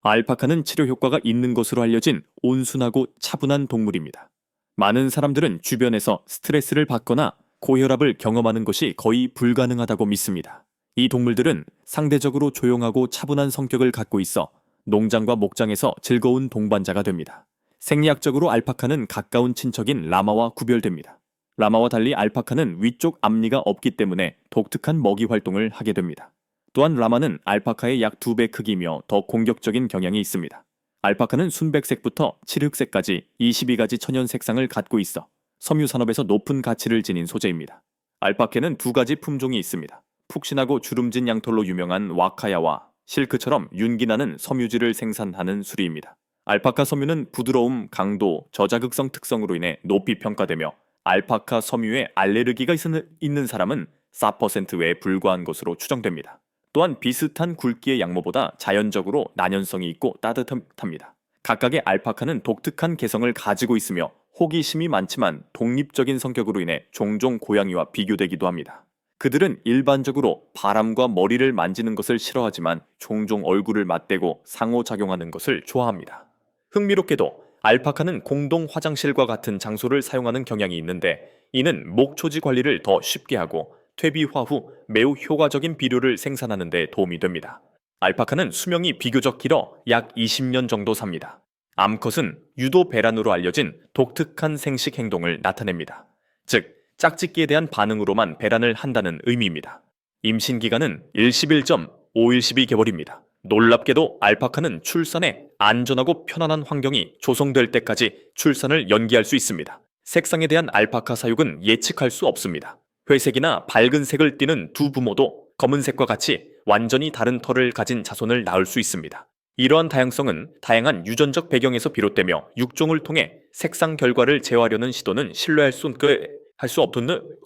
알파카는 치료 효과가 있는 것으로 알려진 온순하고 차분한 동물입니다. 많은 사람들은 주변에서 스트레스를 받거나 고혈압을 경험하는 것이 거의 불가능하다고 믿습니다. 이 동물들은 상대적으로 조용하고 차분한 성격을 갖고 있어 농장과 목장에서 즐거운 동반자가 됩니다. 생리학적으로 알파카는 가까운 친척인 라마와 구별됩니다. 라마와 달리 알파카는 위쪽 앞니가 없기 때문에 독특한 먹이 활동을 하게 됩니다. 또한 라마는 알파카의 약 2배 크기며 더 공격적인 경향이 있습니다. 알파카는 순백색부터 칠흑색까지 22가지 천연 색상을 갖고 있어 섬유 산업에서 높은 가치를 지닌 소재입니다. 알파카는 2가지 품종이 있습니다. 푹신하고 주름진 양털로 유명한 와카야와 실크처럼 윤기나는 섬유질을 생산하는 수리입니다. 알파카 섬유는 부드러움, 강도, 저자극성 특성으로 인해 높이 평가되며 알파카 섬유에 알레르기가 있는 사람은 4%에 불과한 것으로 추정됩니다. 또한 비슷한 굵기의 양모보다 자연적으로 난연성이 있고 따뜻합니다. 각각의 알파카는 독특한 개성을 가지고 있으며 호기심이 많지만 독립적인 성격으로 인해 종종 고양이와 비교되기도 합니다. 그들은 일반적으로 바람과 머리를 만지는 것을 싫어하지만 종종 얼굴을 맞대고 상호작용하는 것을 좋아합니다. 흥미롭게도 알파카는 공동 화장실과 같은 장소를 사용하는 경향이 있는데 이는 목초지 관리를 더 쉽게 하고 퇴비화 후 매우 효과적인 비료를 생산하는 데 도움이 됩니다. 알파카는 수명이 비교적 길어 약 20년 정도 삽니다. 암컷은 유도 배란으로 알려진 독특한 생식 행동을 나타냅니다. 즉, 짝짓기에 대한 반응으로만 배란을 한다는 의미입니다. 임신 기간은 11.512개월입니다. 놀랍게도 알파카는 출산에 안전하고 편안한 환경이 조성될 때까지 출산을 연기할 수 있습니다. 색상에 대한 알파카 사육은 예측할 수 없습니다. 회색이나 밝은 색을 띠는 두 부모도 검은색과 같이 완전히 다른 털을 가진 자손을 낳을 수 있습니다. 이러한 다양성은 다양한 유전적 배경에서 비롯되며 육종을 통해 색상 결과를 재화하려는 시도는 신뢰할 수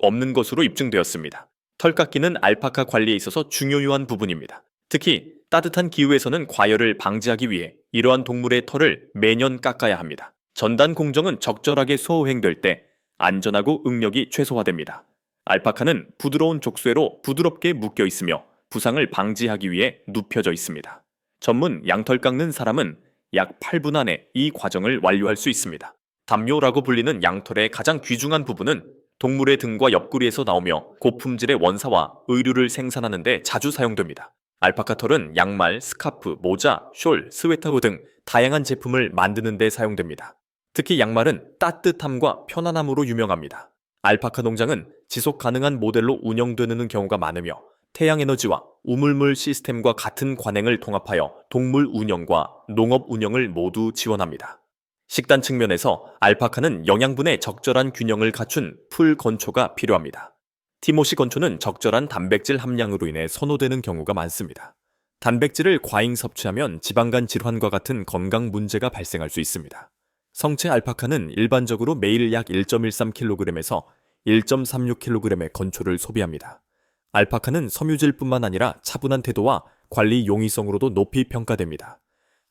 없는 것으로 입증되었습니다. 털깎기는 알파카 관리에 있어서 중요한 부분입니다. 특히 따뜻한 기후에서는 과열을 방지하기 위해 이러한 동물의 털을 매년 깎아야 합니다. 전단 공정은 적절하게 소화행될 때 안전하고 응력이 최소화됩니다. 알파카는 부드러운 족쇄로 부드럽게 묶여 있으며 부상을 방지하기 위해 눕혀져 있습니다. 전문 양털 깎는 사람은 약 8분 안에 이 과정을 완료할 수 있습니다. 담요라고 불리는 양털의 가장 귀중한 부분은 동물의 등과 옆구리에서 나오며 고품질의 원사와 의류를 생산하는 데 자주 사용됩니다. 알파카 털은 양말, 스카프, 모자, 숄, 스웨터 등 다양한 제품을 만드는 데 사용됩니다. 특히 양말은 따뜻함과 편안함으로 유명합니다. 알파카 농장은 지속 가능한 모델로 운영되는 경우가 많으며 태양에너지와 우물물 시스템과 같은 관행을 통합하여 동물 운영과 농업 운영을 모두 지원합니다. 식단 측면에서 알파카는 영양분의 적절한 균형을 갖춘 풀 건초가 필요합니다. 티모시 건초는 적절한 단백질 함량으로 인해 선호되는 경우가 많습니다. 단백질을 과잉 섭취하면 지방간 질환과 같은 건강 문제가 발생할 수 있습니다. 성체 알파카는 일반적으로 매일 약 1.13kg에서 1.36kg의 건초를 소비합니다. 알파카는 섬유질뿐만 아니라 차분한 태도와 관리 용이성으로도 높이 평가됩니다.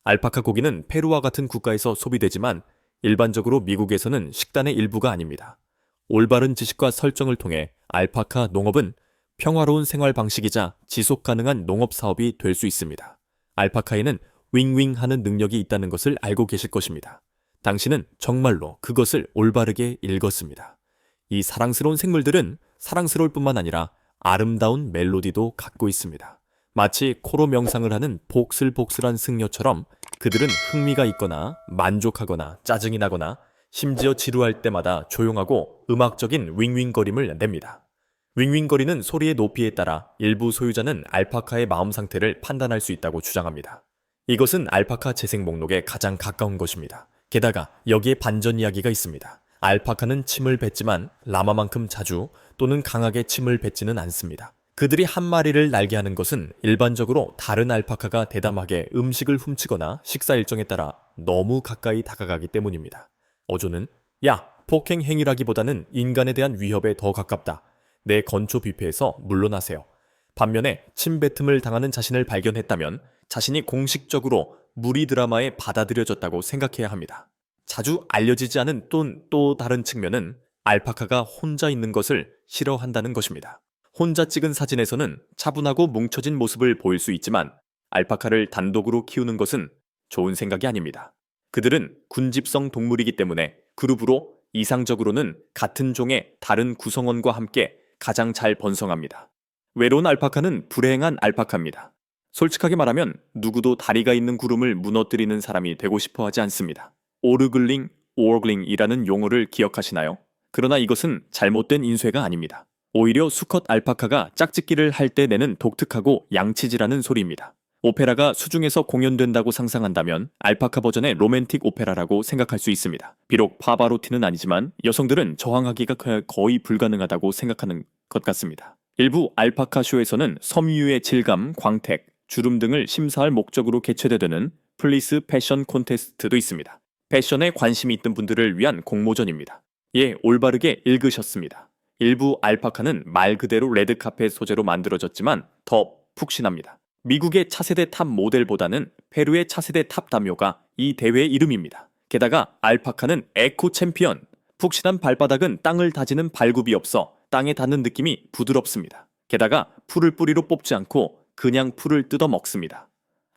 알파카 고기는 페루와 같은 국가에서 소비되지만 일반적으로 미국에서는 식단의 일부가 아닙니다. 올바른 지식과 설정을 통해 알파카 농업은 평화로운 생활 방식이자 지속 가능한 농업 사업이 될 수 있습니다. 알파카에는 윙윙하는 능력이 있다는 것을 알고 계실 것입니다. 당신은 정말로 그것을 올바르게 읽었습니다. 이 사랑스러운 생물들은 사랑스러울 뿐만 아니라 아름다운 멜로디도 갖고 있습니다. 마치 코로 명상을 하는 복슬복슬한 승려처럼 그들은 흥미가 있거나 만족하거나 짜증이 나거나 심지어 지루할 때마다 조용하고 음악적인 윙윙거림을 냅니다. 윙윙거리는 소리의 높이에 따라 일부 소유자는 알파카의 마음 상태를 판단할 수 있다고 주장합니다. 이것은 알파카 재생 목록에 가장 가까운 것입니다. 게다가 여기에 반전 이야기가 있습니다. 알파카는 침을 뱉지만 라마만큼 자주 또는 강하게 침을 뱉지는 않습니다. 그들이 한 마리를 날게 하는 것은 일반적으로 다른 알파카가 대담하게 음식을 훔치거나 식사 일정에 따라 너무 가까이 다가가기 때문입니다. 어조는 야, 폭행 행위라기보다는 인간에 대한 위협에 더 가깝다. 내 건초 뷔페에서 물러나세요. 반면에 침뱉음을 당하는 자신을 발견했다면 자신이 공식적으로 무리 드라마에 받아들여졌다고 생각해야 합니다. 자주 알려지지 않은 또 다른 측면은 알파카가 혼자 있는 것을 싫어한다는 것입니다. 혼자 찍은 사진에서는 차분하고 뭉쳐진 모습을 보일 수 있지만 알파카를 단독으로 키우는 것은 좋은 생각이 아닙니다. 그들은 군집성 동물이기 때문에 그룹으로 이상적으로는 같은 종의 다른 구성원과 함께 가장 잘 번성합니다. 외로운 알파카는 불행한 알파카입니다. 솔직하게 말하면 누구도 다리가 있는 구름을 무너뜨리는 사람이 되고 싶어 하지 않습니다. 오르글링, 오어글링이라는 용어를 기억하시나요? 그러나 이것은 잘못된 인쇄가 아닙니다. 오히려 수컷 알파카가 짝짓기를 할 때 내는 독특하고 양치질하는 소리입니다. 오페라가 수중에서 공연된다고 상상한다면 알파카 버전의 로맨틱 오페라라고 생각할 수 있습니다. 비록 파바로티는 아니지만 여성들은 저항하기가 거의 불가능하다고 생각하는 것 같습니다. 일부 알파카 쇼에서는 섬유의 질감, 광택, 주름 등을 심사할 목적으로 개최되는 플리스 패션 콘테스트도 있습니다. 패션에 관심이 있던 분들을 위한 공모전입니다. 예, 올바르게 읽으셨습니다. 일부 알파카는 말 그대로 레드카펫 소재로 만들어졌지만 더 푹신합니다. 미국의 차세대 탑 모델보다는 페루의 차세대 탑 다묘가 이 대회의 이름입니다. 게다가 알파카는 에코 챔피언, 푹신한 발바닥은 땅을 다지는 발굽이 없어 땅에 닿는 느낌이 부드럽습니다. 게다가 풀을 뿌리로 뽑지 않고 그냥 풀을 뜯어 먹습니다.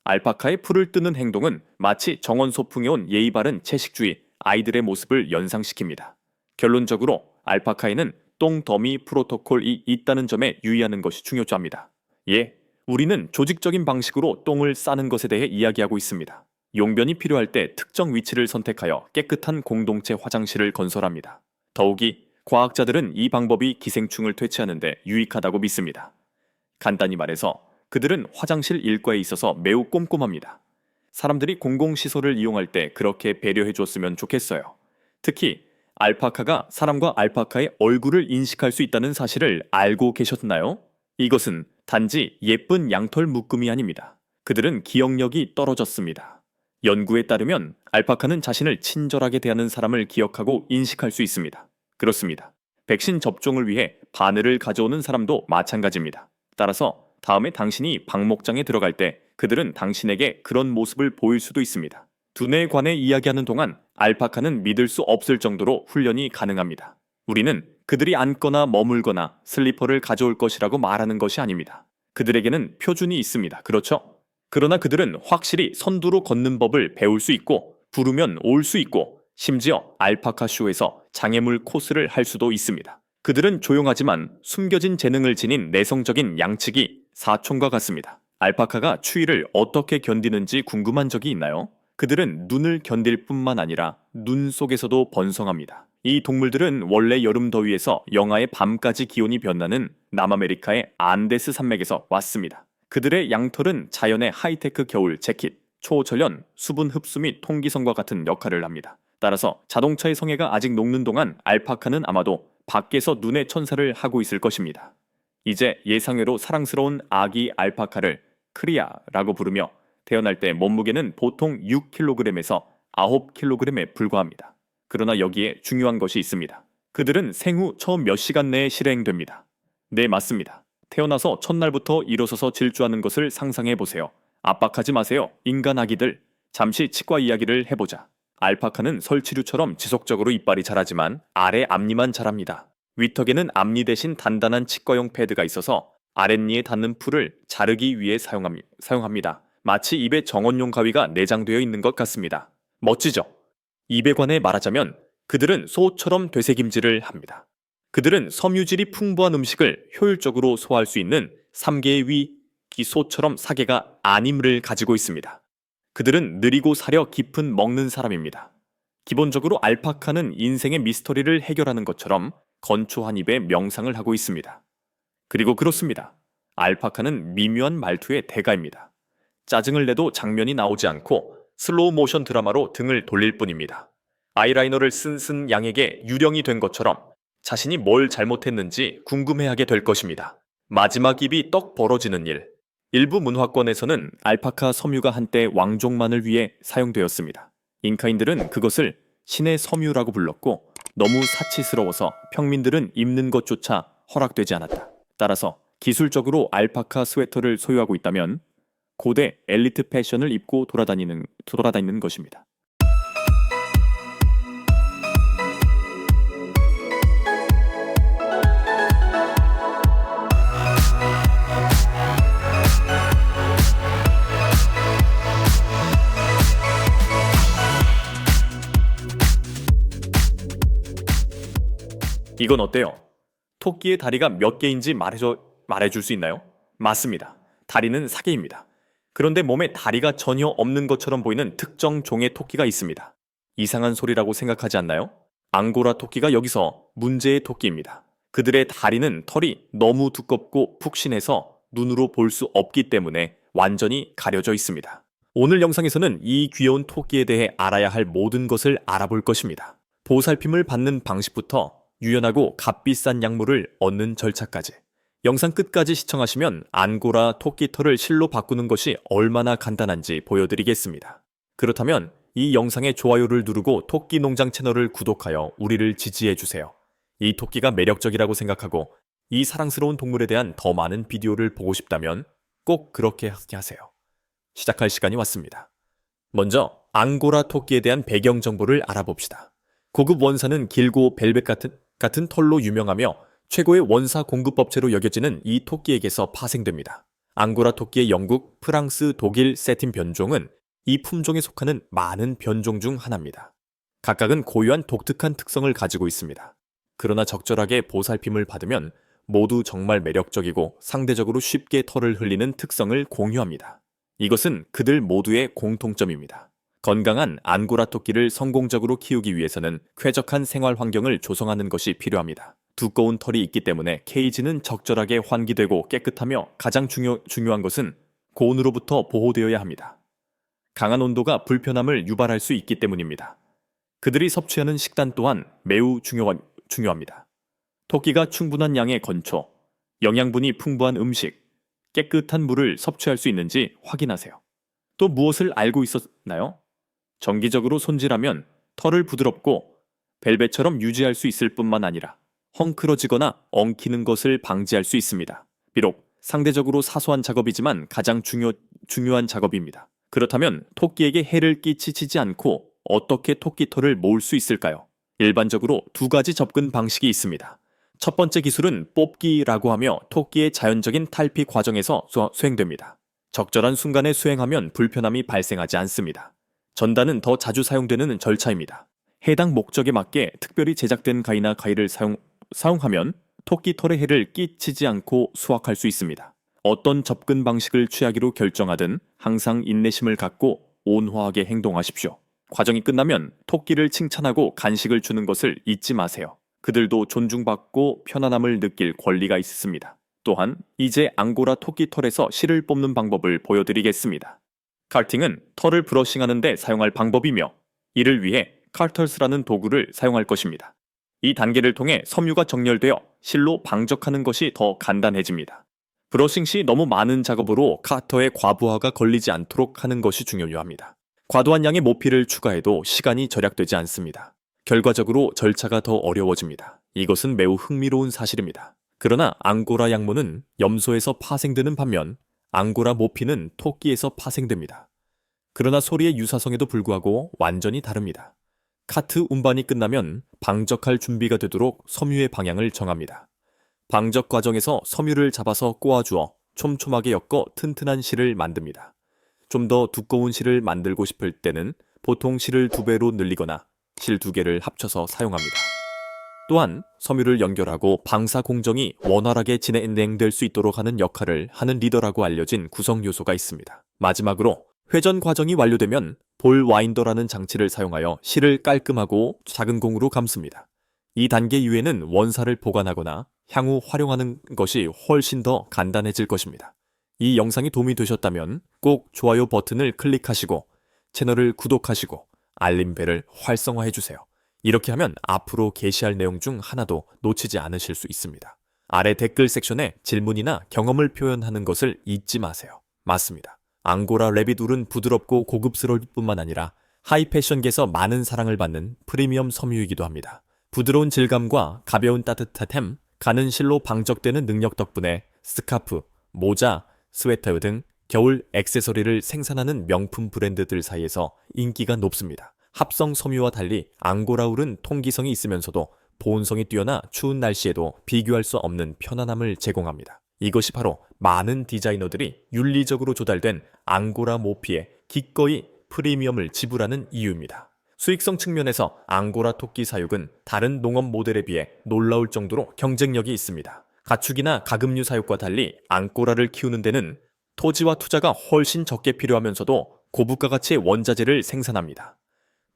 알파카의 풀을 뜯는 행동은 마치 정원 소풍에 온 예의 바른 채식주의 아이들의 모습을 연상시킵니다. 결론적으로 알파카에는 똥 더미 프로토콜이 있다는 점에 유의하는 것이 중요합니다. 예, 우리는 조직적인 방식으로 똥을 싸는 것에 대해 이야기하고 있습니다. 용변이 필요할 때 특정 위치를 선택하여 깨끗한 공동체 화장실을 건설합니다. 더욱이 과학자들은 이 방법이 기생충을 퇴치하는 데 유익하다고 믿습니다. 간단히 말해서 그들은 화장실 일과에 있어서 매우 꼼꼼합니다. 사람들이 공공시설을 이용할 때 그렇게 배려해 줬으면 좋겠어요. 특히 알파카가 사람과 알파카의 얼굴을 인식할 수 있다는 사실을 알고 계셨나요? 이것은 단지 예쁜 양털 묶음이 아닙니다. 그들은 기억력이 떨어졌습니다. 연구에 따르면 알파카는 자신을 친절하게 대하는 사람을 기억하고 인식할 수 있습니다. 그렇습니다. 백신 접종을 위해 바늘을 가져오는 사람도 마찬가지입니다. 따라서 다음에 당신이 방목장에 들어갈 때 그들은 당신에게 그런 모습을 보일 수도 있습니다. 두뇌에 관해 이야기하는 동안 알파카는 믿을 수 없을 정도로 훈련이 가능합니다. 우리는 그들이 앉거나 머물거나 슬리퍼를 가져올 것이라고 말하는 것이 아닙니다. 그들에게는 표준이 있습니다. 그렇죠? 그러나 그들은 확실히 선두로 걷는 법을 배울 수 있고 부르면 올 수 있고 심지어 알파카 쇼에서 장애물 코스를 할 수도 있습니다. 그들은 조용하지만 숨겨진 재능을 지닌 내성적인 양치기 사촌과 같습니다. 알파카가 추위를 어떻게 견디는지 궁금한 적이 있나요? 그들은 눈을 견딜 뿐만 아니라 눈 속에서도 번성합니다. 이 동물들은 원래 여름 더위에서 영하의 밤까지 기온이 변하는 남아메리카의 안데스 산맥에서 왔습니다. 그들의 양털은 자연의 하이테크 겨울 재킷, 초전련, 수분 흡수 및 통기성과 같은 역할을 합니다. 따라서 자동차의 성해가 아직 녹는 동안 알파카는 아마도 밖에서 눈의 천사를 하고 있을 것입니다. 이제 예상외로 사랑스러운 아기 알파카를 크리아라고 부르며 태어날 때 몸무게는 보통 6kg에서 9kg에 불과합니다. 그러나 여기에 중요한 것이 있습니다. 그들은 생후 처음 몇 시간 내에 실행됩니다. 네, 맞습니다. 태어나서 첫날부터 일어서서 질주하는 것을 상상해 보세요. 압박하지 마세요, 인간 아기들. 잠시 치과 이야기를 해보자. 알파카는 설치류처럼 지속적으로 이빨이 자라지만 아래 앞니만 자랍니다. 윗턱에는 앞니 대신 단단한 치과용 패드가 있어서 아랫니에 닿는 풀을 자르기 위해 사용합니다. 마치 입에 정원용 가위가 내장되어 있는 것 같습니다. 멋지죠? 입에 관해 말하자면 그들은 소처럼 되새김질을 합니다. 그들은 섬유질이 풍부한 음식을 효율적으로 소화할 수 있는 3개의 위, 이 소처럼 사계가 안임을 가지고 있습니다. 그들은 느리고 사려 깊은 먹는 사람입니다. 기본적으로 알파카는 인생의 미스터리를 해결하는 것처럼 건초한 입에 명상을 하고 있습니다. 그리고 그렇습니다. 알파카는 미묘한 말투의 대가입니다. 짜증을 내도 장면이 나오지 않고 슬로우 모션 드라마로 등을 돌릴 뿐입니다. 아이라이너를 쓴 양에게 유령이 된 것처럼 자신이 뭘 잘못했는지 궁금해하게 될 것입니다. 마지막 입이 떡 벌어지는 일. 일부 문화권에서는 알파카 섬유가 한때 왕족만을 위해 사용되었습니다. 잉카인들은 그것을 신의 섬유라고 불렀고 너무 사치스러워서 평민들은 입는 것조차 허락되지 않았다. 따라서 기술적으로 알파카 스웨터를 소유하고 있다면 고대 엘리트 패션을 입고 돌아다니는 것입니다. 이건 어때요? 토끼의 다리가 몇 개인지 말해줄 수 있나요? 맞습니다. 다리는 4개입니다. 그런데 몸에 다리가 전혀 없는 것처럼 보이는 특정 종의 토끼가 있습니다. 이상한 소리라고 생각하지 않나요? 앙고라 토끼가 여기서 문제의 토끼입니다. 그들의 다리는 털이 너무 두껍고 푹신해서 눈으로 볼 수 없기 때문에 완전히 가려져 있습니다. 오늘 영상에서는 이 귀여운 토끼에 대해 알아야 할 모든 것을 알아볼 것입니다. 보살핌을 받는 방식부터 유연하고 값비싼 약물을 얻는 절차까지. 영상 끝까지 시청하시면 앙고라 토끼 털을 실로 바꾸는 것이 얼마나 간단한지 보여드리겠습니다. 그렇다면 이 영상에 좋아요를 누르고 토끼 농장 채널을 구독하여 우리를 지지해주세요. 이 토끼가 매력적이라고 생각하고 이 사랑스러운 동물에 대한 더 많은 비디오를 보고 싶다면 꼭 그렇게 하세요. 시작할 시간이 왔습니다. 먼저 앙고라 토끼에 대한 배경 정보를 알아봅시다. 고급 원사는 길고 벨벳 같은 털로 유명하며 최고의 원사 공급업체로 여겨지는 이 토끼에게서 파생됩니다. 앙고라 토끼의 영국, 프랑스, 독일 세틴 변종은 이 품종에 속하는 많은 변종 중 하나입니다. 각각은 고유한 독특한 특성을 가지고 있습니다. 그러나 적절하게 보살핌을 받으면 모두 정말 매력적이고 상대적으로 쉽게 털을 흘리는 특성을 공유합니다. 이것은 그들 모두의 공통점입니다. 건강한 앙고라 토끼를 성공적으로 키우기 위해서는 쾌적한 생활 환경을 조성하는 것이 필요합니다. 두꺼운 털이 있기 때문에 케이지는 적절하게 환기되고 깨끗하며 가장 중요한 것은 고온으로부터 보호되어야 합니다. 강한 온도가 불편함을 유발할 수 있기 때문입니다. 그들이 섭취하는 식단 또한 매우 중요합니다. 토끼가 충분한 양의 건초, 영양분이 풍부한 음식, 깨끗한 물을 섭취할 수 있는지 확인하세요. 또 무엇을 알고 있었나요? 정기적으로 손질하면 털을 부드럽고 벨벳처럼 유지할 수 있을 뿐만 아니라 헝클어지거나 엉키는 것을 방지할 수 있습니다. 비록 상대적으로 사소한 작업이지만 가장 중요한 작업입니다. 그렇다면 토끼에게 해를 끼치지 않고 어떻게 토끼 털을 모을 수 있을까요? 일반적으로 두 가지 접근 방식이 있습니다. 첫 번째 기술은 뽑기라고 하며 토끼의 자연적인 탈피 과정에서 수행됩니다. 적절한 순간에 수행하면 불편함이 발생하지 않습니다. 전단은 더 자주 사용되는 절차입니다. 해당 목적에 맞게 특별히 제작된 가위나 가위를 사용하면 토끼 털에 해를 끼치지 않고 수확할 수 있습니다. 어떤 접근 방식을 취하기로 결정하든 항상 인내심을 갖고 온화하게 행동하십시오. 과정이 끝나면 토끼를 칭찬하고 간식을 주는 것을 잊지 마세요. 그들도 존중받고 편안함을 느낄 권리가 있습니다. 또한 이제 앙고라 토끼 털에서 실을 뽑는 방법을 보여드리겠습니다. 칼팅은 털을 브러싱하는 데 사용할 방법이며 이를 위해 칼터스라는 도구를 사용할 것입니다. 이 단계를 통해 섬유가 정렬되어 실로 방적하는 것이 더 간단해집니다. 브러싱 시 너무 많은 작업으로 카터에 과부하가 걸리지 않도록 하는 것이 중요합니다. 과도한 양의 모피를 추가해도 시간이 절약되지 않습니다. 결과적으로 절차가 더 어려워집니다. 이것은 매우 흥미로운 사실입니다. 그러나 앙고라 양모는 염소에서 파생되는 반면 앙고라 모피는 토끼에서 파생됩니다. 그러나 소리의 유사성에도 불구하고 완전히 다릅니다. 카트 운반이 끝나면 방적할 준비가 되도록 섬유의 방향을 정합니다. 방적 과정에서 섬유를 잡아서 꼬아주어 촘촘하게 엮어 튼튼한 실을 만듭니다. 좀 더 두꺼운 실을 만들고 싶을 때는 보통 실을 2배로 늘리거나 실 2개를 합쳐서 사용합니다. 또한 섬유를 연결하고 방사 공정이 원활하게 진행될 수 있도록 하는 역할을 하는 리더라고 알려진 구성 요소가 있습니다. 마지막으로 회전 과정이 완료되면 볼 와인더라는 장치를 사용하여 실을 깔끔하고 작은 공으로 감습니다. 이 단계 이후에는 원사를 보관하거나 향후 활용하는 것이 훨씬 더 간단해질 것입니다. 이 영상이 도움이 되셨다면 꼭 좋아요 버튼을 클릭하시고 채널을 구독하시고 알림벨을 활성화해주세요. 이렇게 하면 앞으로 게시할 내용 중 하나도 놓치지 않으실 수 있습니다. 아래 댓글 섹션에 질문이나 경험을 표현하는 것을 잊지 마세요. 맞습니다. 앙고라 레빗 울은 부드럽고 고급스러울 뿐만 아니라 하이 패션계에서 많은 사랑을 받는 프리미엄 섬유이기도 합니다. 부드러운 질감과 가벼운 따뜻함, 가는 실로 방적되는 능력 덕분에 스카프, 모자, 스웨터 등 겨울 액세서리를 생산하는 명품 브랜드들 사이에서 인기가 높습니다. 합성 섬유와 달리 앙고라 울은 통기성이 있으면서도 보온성이 뛰어나 추운 날씨에도 비교할 수 없는 편안함을 제공합니다. 이것이 바로 많은 디자이너들이 윤리적으로 조달된 앙고라 모피에 기꺼이 프리미엄을 지불하는 이유입니다. 수익성 측면에서 앙고라 토끼 사육은 다른 농업 모델에 비해 놀라울 정도로 경쟁력이 있습니다. 가축이나 가금류 사육과 달리 앙고라를 키우는 데는 토지와 투자가 훨씬 적게 필요하면서도 고부가 가치의 원자재를 생산합니다.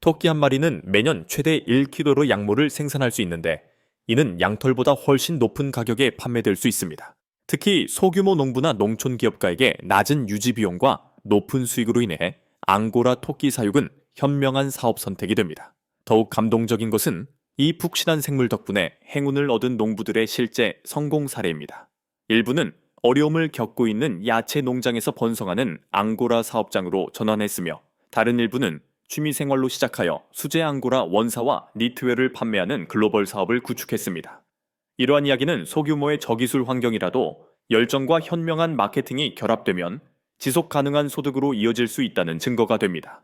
토끼 한 마리는 매년 최대 1kg의 양모를 생산할 수 있는데 이는 양털보다 훨씬 높은 가격에 판매될 수 있습니다. 특히 소규모 농부나 농촌 기업가에게 낮은 유지 비용과 높은 수익으로 인해 앙고라 토끼 사육은 현명한 사업 선택이 됩니다. 더욱 감동적인 것은 이 푹신한 생물 덕분에 행운을 얻은 농부들의 실제 성공 사례입니다. 일부는 어려움을 겪고 있는 야채 농장에서 번성하는 앙고라 사업장으로 전환했으며 다른 일부는 취미생활로 시작하여 수제 앙고라 원사와 니트웨어를 판매하는 글로벌 사업을 구축했습니다. 이러한 이야기는 소규모의 저기술 환경이라도 열정과 현명한 마케팅이 결합되면 지속 가능한 소득으로 이어질 수 있다는 증거가 됩니다.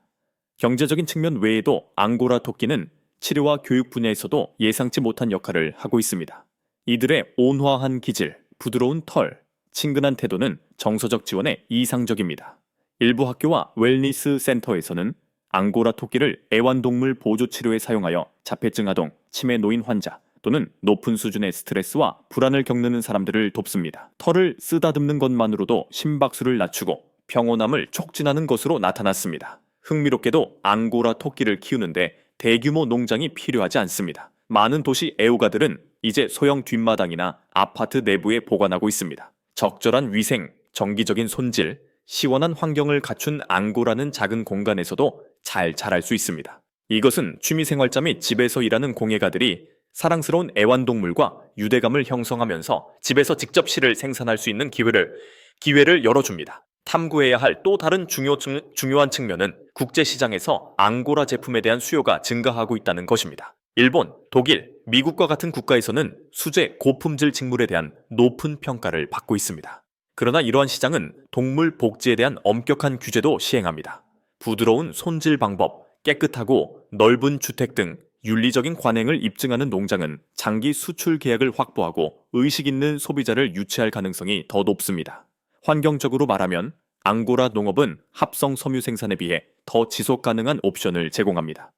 경제적인 측면 외에도 앙고라 토끼는 치료와 교육 분야에서도 예상치 못한 역할을 하고 있습니다. 이들의 온화한 기질, 부드러운 털, 친근한 태도는 정서적 지원에 이상적입니다. 일부 학교와 웰니스 센터에서는 앙고라 토끼를 애완동물 보조 치료에 사용하여 자폐증 아동, 치매 노인 환자 또는 높은 수준의 스트레스와 불안을 겪는 사람들을 돕습니다. 털을 쓰다듬는 것만으로도 심박수를 낮추고 평온함을 촉진하는 것으로 나타났습니다. 흥미롭게도 앙고라 토끼를 키우는데 대규모 농장이 필요하지 않습니다. 많은 도시 애호가들은 이제 소형 뒷마당이나 아파트 내부에 보관하고 있습니다. 적절한 위생, 정기적인 손질, 시원한 환경을 갖춘 앙고라는 작은 공간에서도 잘 자랄 수 있습니다. 이것은 취미생활자 및 집에서 일하는 공예가들이 사랑스러운 애완동물과 유대감을 형성하면서 집에서 직접 실을 생산할 수 있는 기회를 열어줍니다. 탐구해야 할 또 다른 중요한 측면은 국제시장에서 앙고라 제품에 대한 수요가 증가하고 있다는 것입니다. 일본, 독일, 미국과 같은 국가에서는 수제 고품질 직물에 대한 높은 평가를 받고 있습니다. 그러나 이러한 시장은 동물 복지에 대한 엄격한 규제도 시행합니다. 부드러운 손질 방법, 깨끗하고 넓은 주택 등 윤리적인 관행을 입증하는 농장은 장기 수출 계약을 확보하고 의식 있는 소비자를 유치할 가능성이 더 높습니다. 환경적으로 말하면 앙고라 농업은 합성 섬유 생산에 비해 더 지속 가능한 옵션을 제공합니다.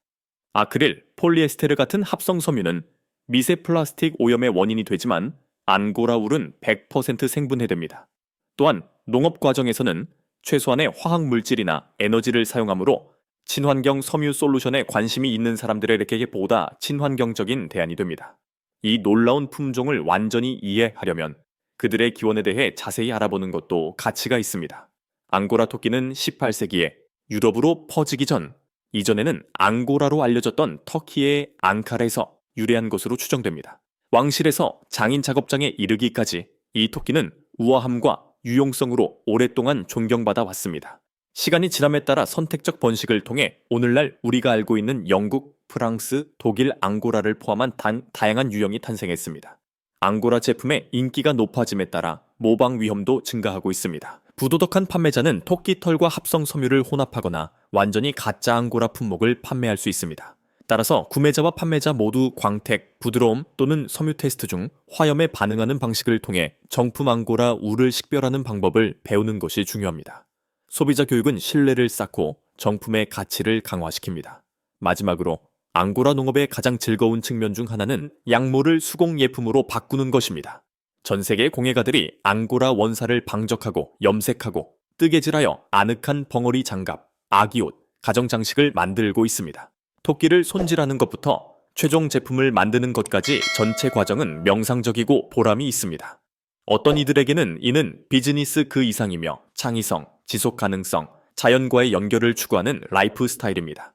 아크릴, 폴리에스테르 같은 합성 섬유는 미세 플라스틱 오염의 원인이 되지만 앙고라 울은 100% 생분해됩니다. 또한 농업 과정에서는 최소한의 화학 물질이나 에너지를 사용하므로 친환경 섬유 솔루션에 관심이 있는 사람들에게 보다 친환경적인 대안이 됩니다. 이 놀라운 품종을 완전히 이해하려면 그들의 기원에 대해 자세히 알아보는 것도 가치가 있습니다. 앙고라 토끼는 18세기에 유럽으로 퍼지기 전 이전에는 앙고라로 알려졌던 터키의 앙카라에서 유래한 것으로 추정됩니다. 왕실에서 장인 작업장에 이르기까지 이 토끼는 우아함과 유용성으로 오랫동안 존경받아 왔습니다. 시간이 지남에 따라 선택적 번식을 통해 오늘날 우리가 알고 있는 영국, 프랑스, 독일 앙고라를 포함한 다양한 유형이 탄생했습니다. 앙고라 제품의 인기가 높아짐에 따라 모방 위험도 증가하고 있습니다. 부도덕한 판매자는 토끼 털과 합성 섬유를 혼합하거나 완전히 가짜 앙고라 품목을 판매할 수 있습니다. 따라서 구매자와 판매자 모두 광택, 부드러움 또는 섬유 테스트 중 화염에 반응하는 방식을 통해 정품 앙고라 울을 식별하는 방법을 배우는 것이 중요합니다. 소비자 교육은 신뢰를 쌓고 정품의 가치를 강화시킵니다. 마지막으로 앙고라 농업의 가장 즐거운 측면 중 하나는 양모를 수공 예품으로 바꾸는 것입니다. 전 세계 공예가들이 앙고라 원사를 방적하고 염색하고 뜨개질하여 아늑한 벙어리 장갑, 아기옷, 가정장식을 만들고 있습니다. 토끼를 손질하는 것부터 최종 제품을 만드는 것까지 전체 과정은 명상적이고 보람이 있습니다. 어떤 이들에게는 이는 비즈니스 그 이상이며 창의성, 지속 가능성, 자연과의 연결을 추구하는 라이프 스타일입니다.